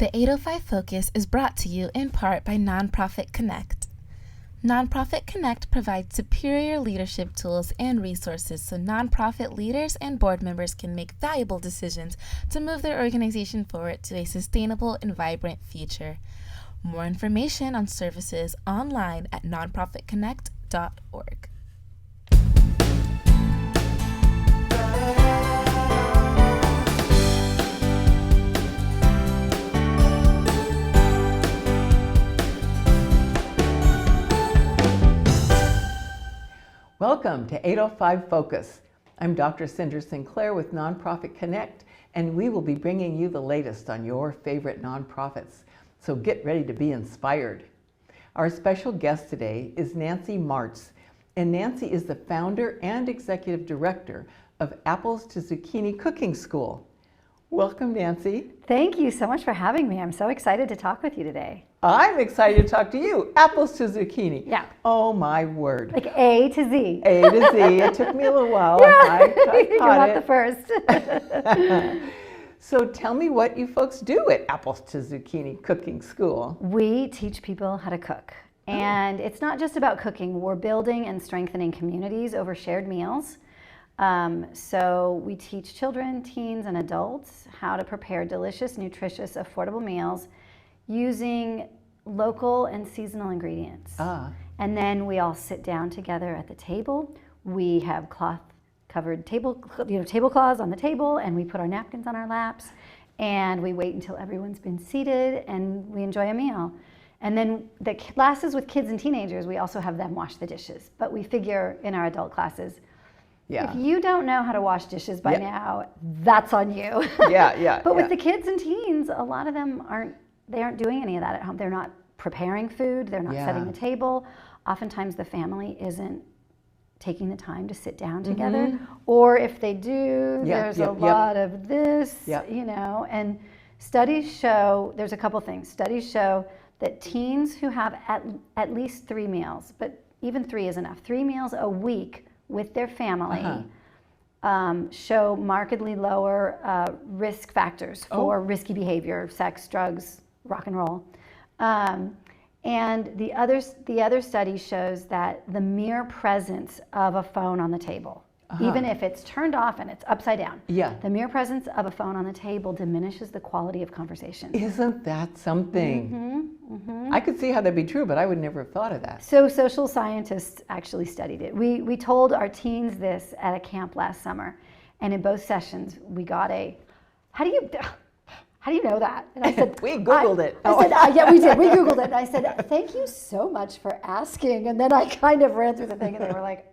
The 805 Focus is brought to you in part by NonProfitKinect. NonProfitKinect provides superior leadership tools and resources so nonprofit leaders and board members can make valuable decisions to move their organization forward to a sustainable and vibrant future. More information on services online at nonprofitkinect.org. Welcome to 805 Focus. I'm Dr. Cynder Sinclair with NonProfitKinect, and we will be bringing you the latest on your favorite nonprofits. So get ready to be inspired. Our special guest today is Nancy Martz, and Nancy is the founder and executive director of Apples to Zucchini Cooking School. Welcome, Nancy. Thank you so much for having me. I'm so excited to talk with you today. I'm excited to talk to you. Apples to zucchini. Yeah. Oh my word. Like A to Z. A to Z. It took me a little while. Yeah. I You're caught not it. the first. So tell me what you folks do at Apples to Zucchini Cooking School. We teach people how to cook. And it's not just about cooking. We're building and strengthening communities over shared meals. So we teach children, teens, and adults how to prepare delicious, nutritious, affordable meals using local and seasonal ingredients. And then we all sit down together at the table. We have cloth-covered tablecloths on the table, and we put our napkins on our laps, and we wait until everyone's been seated, and we enjoy a meal. And then the classes with kids and teenagers, we also have them wash the dishes. But we figure in our adult classes, if you don't know how to wash dishes by now, that's on you. But with the kids and teens, a lot of them aren't doing any of that at home. They're not preparing food. They're not setting the table. Oftentimes the family isn't taking the time to sit down together. Or if they do, there's a lot of this, you know. And studies show, there's a couple things. Studies show that teens who have at least 3 meals, but even 3 is enough, 3 meals a week with their family show markedly lower risk factors for risky behavior, sex, drugs, rock and roll. And the other study shows that the mere presence of a phone on the table, even if it's turned off and it's upside down, the mere presence of a phone on the table diminishes the quality of conversation. Isn't that something? I could see how that'd be true, but I would never have thought of that. So social scientists actually studied it. We told our teens this at a camp last summer, and in both sessions we got how do you know that? And I said, we Googled it. I said, yeah, we did. We Googled it. And I said, thank you so much for asking. And then I kind of ran through the thing, and they were like,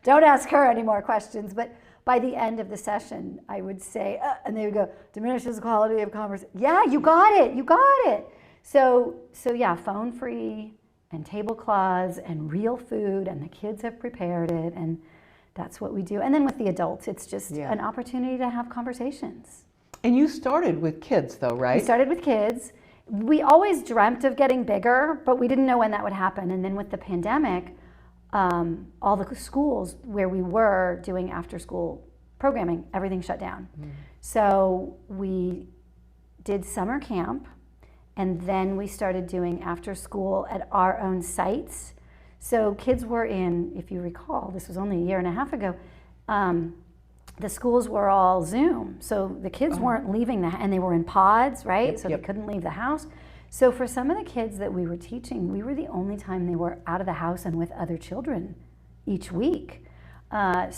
don't ask her any more questions. But by the end of the session, I would say, and they would go, diminishes the quality of conversation. Yeah, you got it. You got it. So yeah, phone free and tablecloths and real food, and the kids have prepared it, and that's what we do. And then with the adults, it's just an opportunity to have conversations. And you started with kids though, right? We started with kids. We always dreamt of getting bigger, but we didn't know when that would happen. And then with the pandemic, all the schools where we were doing after school programming, everything shut down. So we did summer camp, and then we started doing after school at our own sites. So kids were in, if you recall, this was only a year and a half ago, the schools were all Zoom. So the kids weren't leaving and they were in pods, right? So they couldn't leave the house. So for some of the kids that we were teaching, we were the only time they were out of the house and with other children each week. But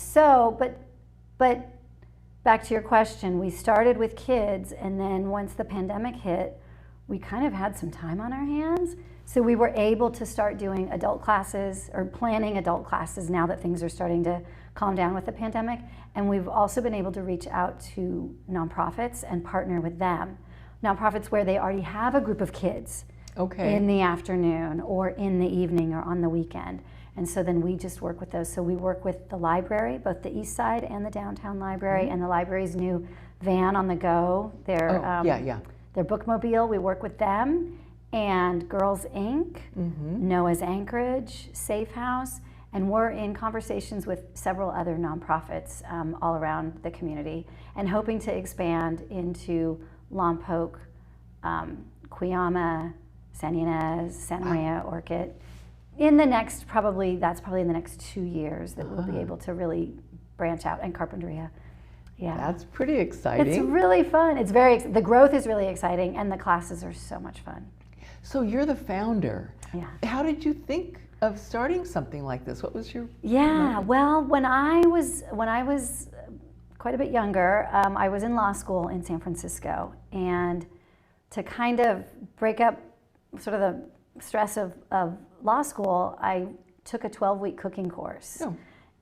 back to your question, we started with kids, and then once the pandemic hit, we kind of had some time on our hands. So we were able to start doing adult classes, or planning adult classes, now that things are starting to calm down with the pandemic. And we've also been able to reach out to nonprofits and partner with them. Nonprofits where they already have a group of kids in the afternoon or in the evening or on the weekend. And so then we just work with those. So we work with the library, both the East Side and the downtown library, and the library's new van on the go, their bookmobile. We work with them, and Girls Inc., Noah's Anchorage, Safe House, and we're in conversations with several other nonprofits all around the community, and hoping to expand into Lompoc, Cuyama, San Ynez, Santa Maria, Orchid. In the next, that's probably in the next 2 years that we'll be able to really branch out, and Carpinteria. Yeah. That's pretty exciting. It's really fun. The growth is really exciting, and the classes are so much fun. So you're the founder. Yeah. How did you think of starting something like this? What was your... Yeah, well, when I was quite a bit younger, I was in law school in San Francisco, and to kind of break up sort of the stress of law school, I took a 12-week cooking course. Oh.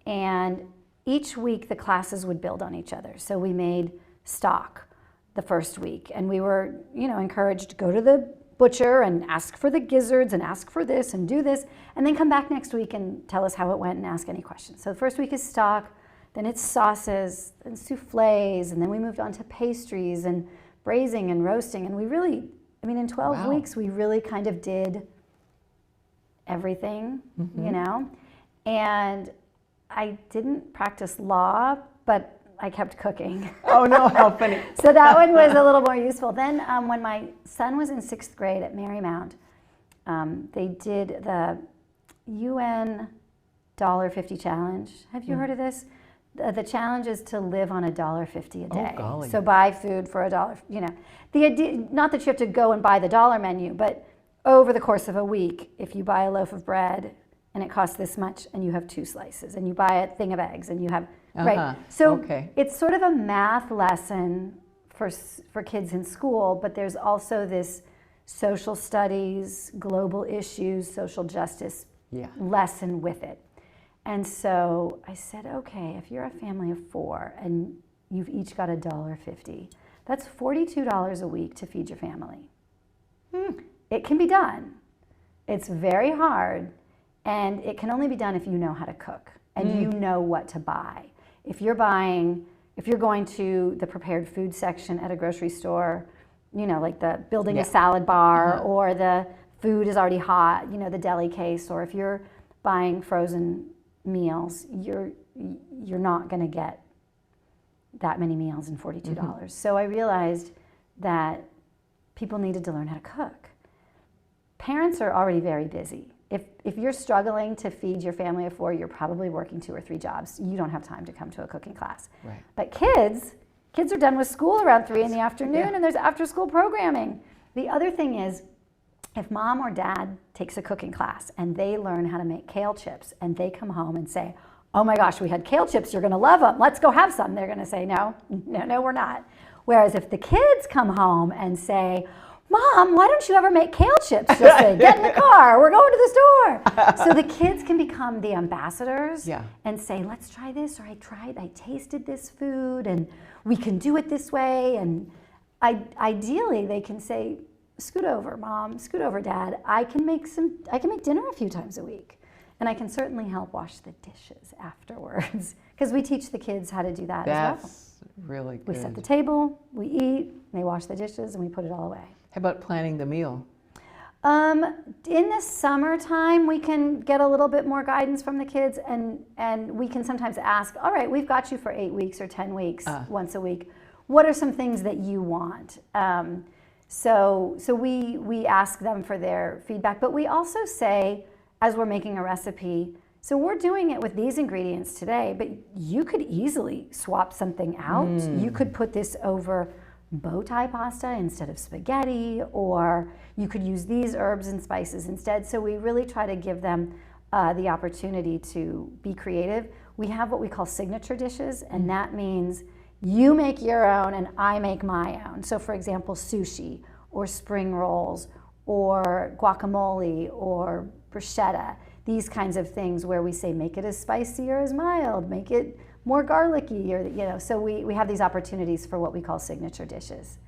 And each week the classes would build on each other. So we made stock the first week, and we were, encouraged to go to the butcher and ask for the gizzards and ask for this and do this, and then come back next week and tell us how it went and ask any questions. So the first week is stock, then it's sauces and soufflés, and then we moved on to pastries and braising and roasting, and we really, in 12 weeks we really kind of did everything, and I didn't practice law, but I kept cooking. Oh no, how funny. So that one was a little more useful. Then when my son was in 6th grade at Marymount, they did the UN $1.50 challenge. Have you heard of this? The challenge is to live on $1.50 a day. Oh, golly. So buy food for $1. The idea, not that you have to go and buy the dollar menu, but over the course of a week, if you buy a loaf of bread and it costs this much, and you have 2 slices, and you buy a thing of eggs, and you have right. So it's sort of a math lesson for kids in school, but there's also this social studies, global issues, social justice lesson with it. And so I said, okay, if you're a family of 4 and you've each got $1.50, that's $42 a week to feed your family. It can be done. It's very hard, and it can only be done if you know how to cook and you know what to buy. If you're going to the prepared food section at a grocery store, like the building a salad bar, or the food is already hot, the deli case, or if you're buying frozen meals, you're not going to get that many meals in $42. So I realized that people needed to learn how to cook. Parents are already very busy. If you're struggling to feed your family of 4, you're probably working 2 or 3 jobs. You don't have time to come to a cooking class. Right. But kids are done with school around 3 in the afternoon, and there's after-school programming. The other thing is, if mom or dad takes a cooking class and they learn how to make kale chips, and they come home and say, oh my gosh, we had kale chips, you're gonna love them, let's go have some. They're gonna say, no, we're not. Whereas if the kids come home and say, Mom, why don't you ever make kale chips? She'll say, get in the car, we're going to the store. So the kids can become the ambassadors and say, let's try this, or I tasted this food, and we can do it this way. And ideally they can say, scoot over, Mom, scoot over, Dad. I can make dinner a few times a week. And I can certainly help wash the dishes afterwards, because we teach the kids how to do that as well. That's really good. We set the table, we eat, they wash the dishes, and we put it all away. How about planning the meal? In the summertime, we can get a little bit more guidance from the kids, and we can sometimes ask, all right, we've got you for 8 weeks or 10 weeks, once a week. What are some things that you want? So we ask them for their feedback, but we also say, as we're making a recipe, so we're doing it with these ingredients today, but you could easily swap something out. You could put this over bow tie pasta instead of spaghetti, or you could use these herbs and spices instead. So we really try to give them the opportunity to be creative. We have what we call signature dishes, and that means you make your own and I make my own. So for example, sushi, or spring rolls, or guacamole, or bruschetta, these kinds of things where we say make it as spicy or as mild, make it more garlicky, or so we have these opportunities for what we call signature dishes.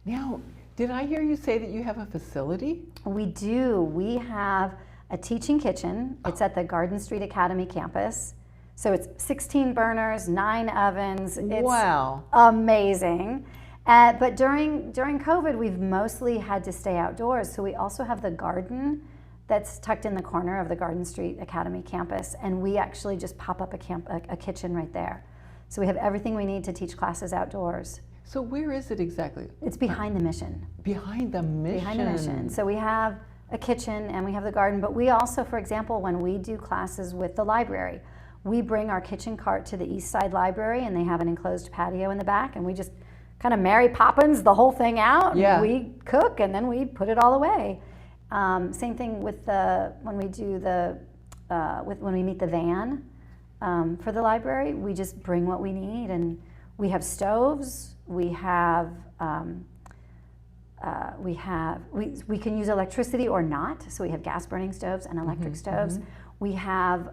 Now, did I hear you say that you have a facility? We do. We have a teaching kitchen. It's at the Garden Street Academy campus. So it's 16 burners, 9 ovens. It's amazing. But during COVID, we've mostly had to stay outdoors. So we also have the garden that's tucked in the corner of the Garden Street Academy campus, and we actually just pop up a kitchen right there. So we have everything we need to teach classes outdoors. So where is it exactly? It's behind the mission. Behind the mission. Behind the mission. So we have a kitchen and we have the garden, but we also, for example, when we do classes with the library, we bring our kitchen cart to the East Side Library, and they have an enclosed patio in the back, and we just kind of Mary Poppins the whole thing out. Yeah. We cook and then we put it all away. Same thing with when we do when we meet the van for the library. We just bring what we need, and we have stoves. We can use electricity or not. So we have gas burning stoves and electric stoves. We have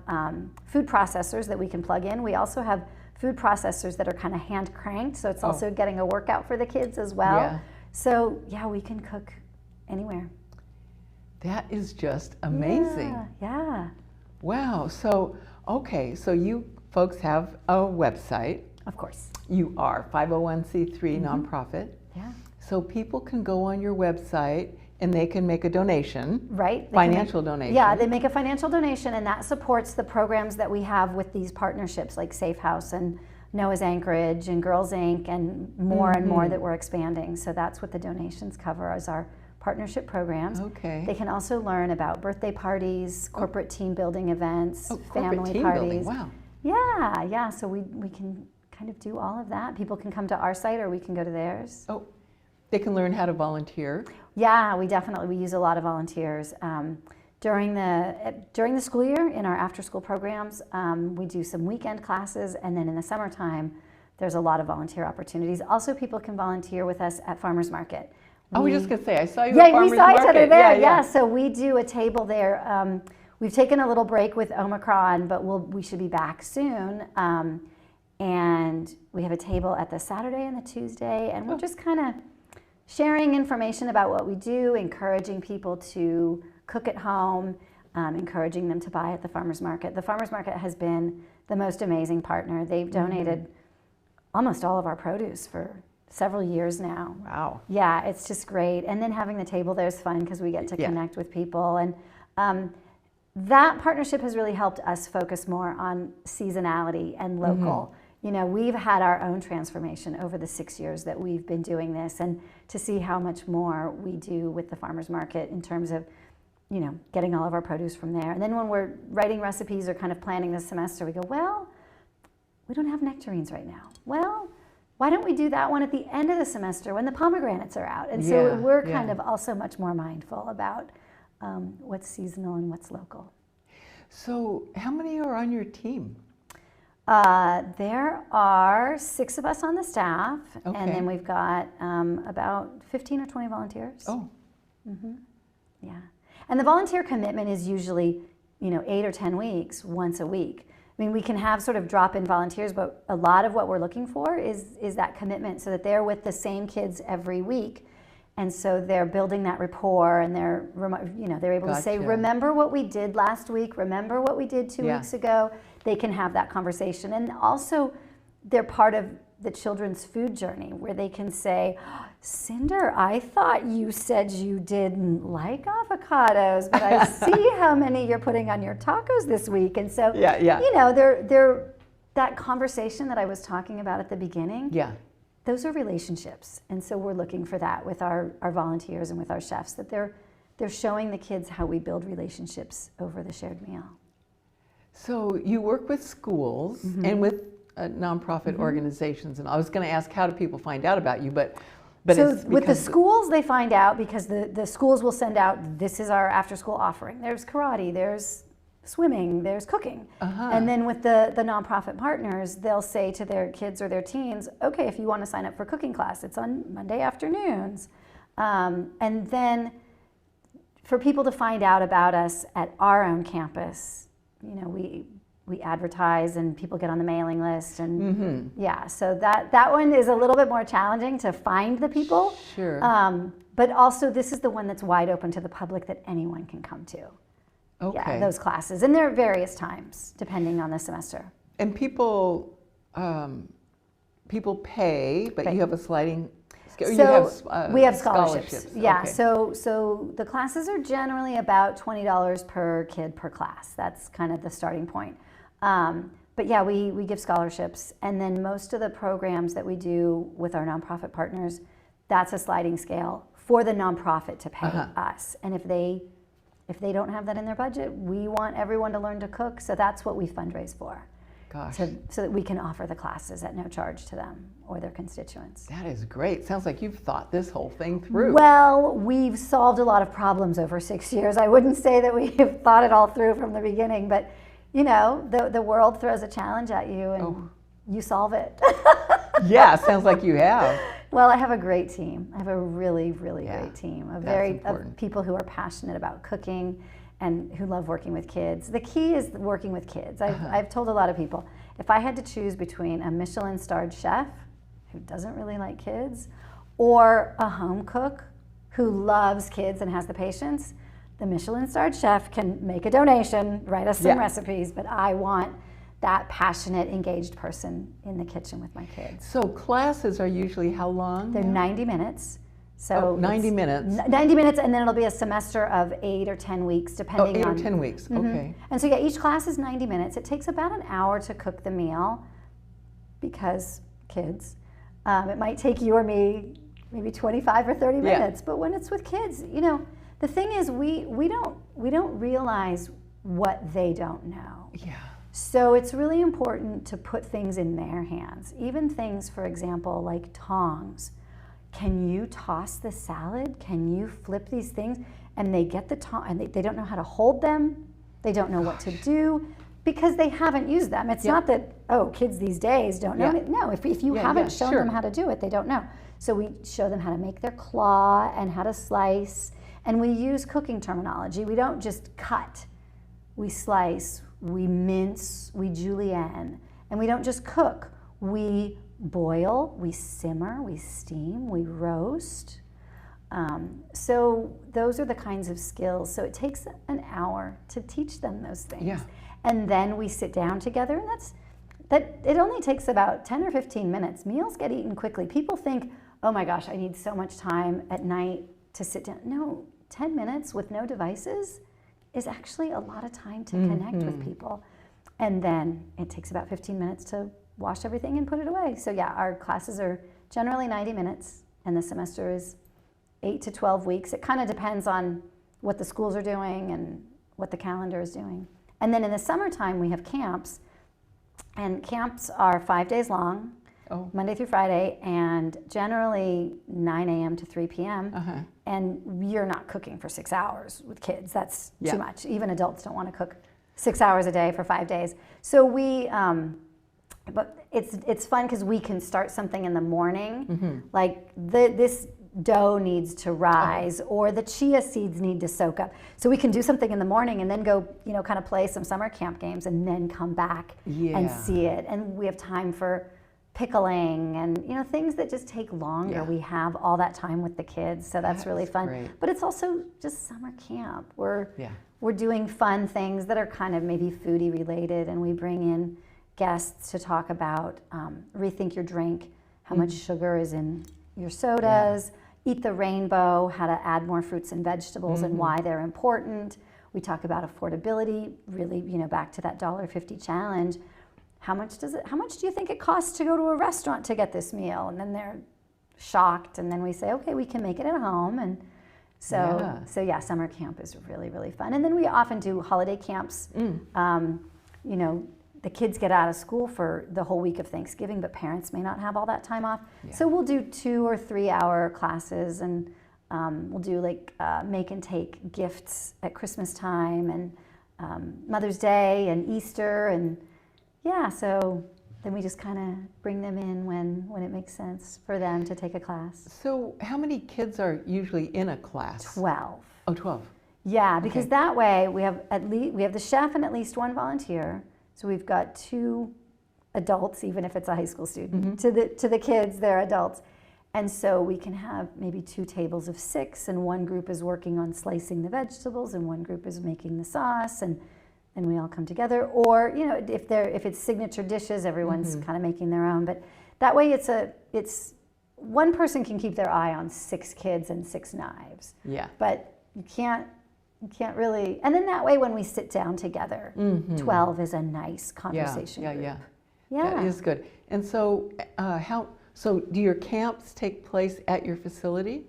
food processors that we can plug in. We also have food processors that are kind of hand cranked, so it's also getting a workout for the kids as well. Yeah. So yeah, we can cook anywhere. That is just amazing. Yeah. Wow. So, okay, so you folks have a website. Of course. You are 501c3 nonprofit. Yeah. So people can go on your website and they can make a donation. Right. Financial donation. Yeah, they make a financial donation, and that supports the programs that we have with these partnerships like Safe House and Noah's Anchorage and Girls Inc. and more that we're expanding. So that's what the donations cover, is our partnership programs. Okay. They can also learn about birthday parties, corporate team building events, family team parties. building. Wow. Yeah. So we can kind of do all of that. People can come to our site or we can go to theirs. Oh, they can learn how to volunteer. Yeah, we use a lot of volunteers. During the school year, in our after-school programs, we do some weekend classes, and then in the summertime, there's a lot of volunteer opportunities. Also, people can volunteer with us at Farmers Market. I was just going to say, I saw you at Farmers Market. Yeah, we saw each other there. Yeah, so we do a table there. We've taken a little break with Omicron, but we should be back soon. And we have a table at the Saturday and the Tuesday, and we're just kind of sharing information about what we do, encouraging people to cook at home, encouraging them to buy at the farmers market. The farmers market has been the most amazing partner. They've donated almost all of our produce for several years now. Wow. Yeah, it's just great. And then having the table there is fun because we get to connect with people. And that partnership has really helped us focus more on seasonality and local. You know, we've had our own transformation over the 6 years that we've been doing this, and to see how much more we do with the farmers market in terms of, you know, getting all of our produce from there. And then when we're writing recipes or kind of planning the semester, we go, well, we don't have nectarines right now. Well, why don't we do that one at the end of the semester when the pomegranates are out? And so we're kind of also much more mindful about what's seasonal and what's local. So how many are on your team? There are 6 of us on the staff, and then we've got about 15 or 20 volunteers. Oh. Yeah. And the volunteer commitment is usually, 8 or 10 weeks, once a week. I mean, we can have sort of drop-in volunteers, but a lot of what we're looking for is that commitment, so that they're with the same kids every week. And so they're building that rapport, and they're able to say, remember what we did last week, remember what we did 2 weeks ago. They can have that conversation. And also, they're part of the children's food journey, where they can say, Cynder, I thought you said you didn't like avocados, but I see how many you're putting on your tacos this week. And so, they're that conversation that I was talking about at the beginning. Yeah. Those are relationships, and so we're looking for that with our volunteers and with our chefs, that they're showing the kids how we build relationships over the shared meal. So you work with schools and with nonprofit organizations, and I was going to ask, how do people find out about you? But so with the schools, they find out because the schools will send out, this is our after-school offering. There's karate, there's swimming, there's cooking. And then with the nonprofit partners, they'll say to their kids or their teens, okay, if you want to sign up for cooking class, it's on Monday afternoons. And then for people to find out about us at our own campus, we advertise and people get on the mailing list, and so that one is a little bit more challenging to find the people. Sure. But also, this is the one that's wide open to the public that anyone can come to. Okay. Yeah, those classes, and there are various times depending on the semester. And people pay, but you have a sliding scale. So we have scholarships. Yeah. Okay. So the classes are generally about $20 per kid per class. That's kind of the starting point. but yeah, we give scholarships, and then most of the programs that we do with our nonprofit partners, that's a sliding scale for the nonprofit to pay us. And if they don't have that in their budget, we want everyone to learn to cook, so that's what we fundraise for. Gosh. So that we can offer the classes at no charge to them or their constituents. That is great. Sounds like you've thought this whole thing through. Well, we've solved a lot of problems over 6 years. I wouldn't say that we've thought it all through from the beginning, but you know, the world throws a challenge at you and you solve it. Yeah, sounds like you have. Well, I have a great team. I have a really, really great team of people who are passionate about cooking and who love working with kids. The key is working with kids. I've told a lot of people, if I had to choose between a Michelin-starred chef who doesn't really like kids or a home cook who loves kids and has the patience, the Michelin-starred chef can make a donation, write us some recipes, but I want that passionate, engaged person in the kitchen with my kids. So classes are usually how long? They're 90 minutes. So 90 minutes. 90 minutes, and then it'll be a semester of 8 or 10 weeks, depending on. 8 or 10 weeks, okay. And so yeah, each class is 90 minutes. It takes about an hour to cook the meal because kids. It might take you or me maybe 25 or 30 minutes, but when it's with kids, you know, the thing is we don't realize what they don't know. Yeah. So it's really important to put things in their hands. Even things, for example, like tongs. Can you toss the salad? Can you flip these things? And they get the tongs, and they don't know how to hold them. They don't know what to do because they haven't used them. It's not that, kids these days don't know. No, if you haven't shown them how to do it, they don't know. So we show them how to make their claw and how to slice. And we use cooking terminology. We don't just cut. We slice, we mince, we julienne. And we don't just cook. We boil, we simmer, we steam, we roast. So those are the kinds of skills. So it takes an hour to teach them those things. Yeah. And then we sit down together, and it only takes about 10 or 15 minutes. Meals get eaten quickly. People think, oh my gosh, I need so much time at night to sit down. No, 10 minutes with no devices is actually a lot of time to connect with people. And then it takes about 15 minutes to wash everything and put it away. So yeah, our classes are generally 90 minutes, and the semester is 8 to 12 weeks. It kind of depends on what the schools are doing and what the calendar is doing. And then in the summertime, we have camps, and camps are 5 days long, Monday through Friday, and generally 9 a.m. to 3 p.m. And you're not cooking for 6 hours with kids. That's too much. Even adults don't want to cook 6 hours a day for 5 days. So but it's fun because we can start something in the morning, like this dough needs to rise, or the chia seeds need to soak up. So we can do something in the morning and then go, kind of play some summer camp games and then come back and see it. And we have time for pickling and things that just take longer. We have all that time with the kids, so that's really fun. Great. But it's also just summer camp. We're doing fun things that are kind of maybe foodie related, and we bring in guests to talk about rethink your drink, how much sugar is in your sodas, eat the rainbow, how to add more fruits and vegetables and why they're important. We talk about affordability, really, back to that $1.50 challenge. How much do you think it costs to go to a restaurant to get this meal? And then they're shocked, and then we say, okay, we can make it at home. And so summer camp is really, really fun. And then we often do holiday camps. The kids get out of school for the whole week of Thanksgiving, but parents may not have all that time off. So we'll do 2 or 3 hour classes, and we'll do like make and take gifts at Christmas time and Mother's Day and Easter, and so then we just kind of bring them in when it makes sense for them to take a class. So how many kids are usually in a class? 12. Oh, 12. Yeah, because that way we have the chef and at least one volunteer. So we've got 2 adults, even if it's a high school student. To the kids, they're adults. And so we can have maybe 2 tables of 6, and one group is working on slicing the vegetables, and one group is making the sauce, and we all come together. Or if it's signature dishes, everyone's kind of making their own. But that way, it's one person can keep their eye on 6 kids and 6 knives. Yeah. But you can't You can't really, and then that way when we sit down together, 12 is a nice conversation group. Yeah. Yeah. That is good. And so so do your camps take place at your facility?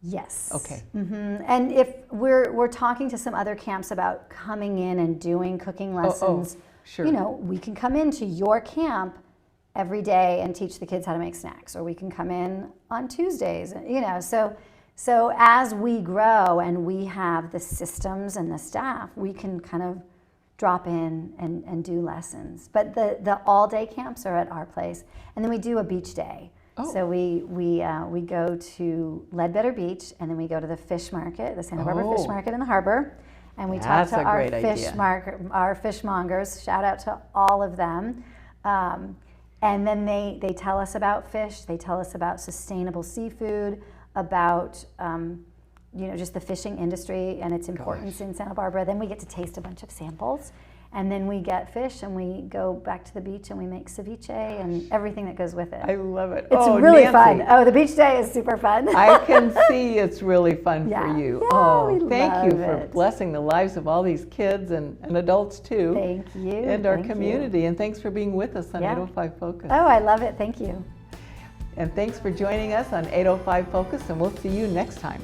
Yes. Okay. And if we're talking to some other camps about coming in and doing cooking lessons, sure. you know, we can come into your camp every day and teach the kids how to make snacks, or we can come in on Tuesdays, you know, so as we grow and we have the systems and the staff, we can kind of drop in and do lessons. But the all-day camps are at our place, and then we do a beach day. So we go to Ledbetter Beach, and then we go to the fish market, the Santa Barbara Fish Market in the harbor, and we talk to our fishmongers. Shout out to all of them. And then they tell us about fish. They tell us about sustainable seafood, about you know, just the fishing industry and its importance in Santa Barbara. Then we get to taste a bunch of samples, and then we get fish and we go back to the beach and we make ceviche and everything that goes with it. I love it. It's really Nancy, fun. The beach day is super fun. I can see it's really fun for you. Yeah, Thank you for blessing the lives of all these kids and adults too. Thank you. And our community. And thanks for being with us on 805 Focus. Oh, I love it. Thank you. And thanks for joining us on 805 Focus, and we'll see you next time.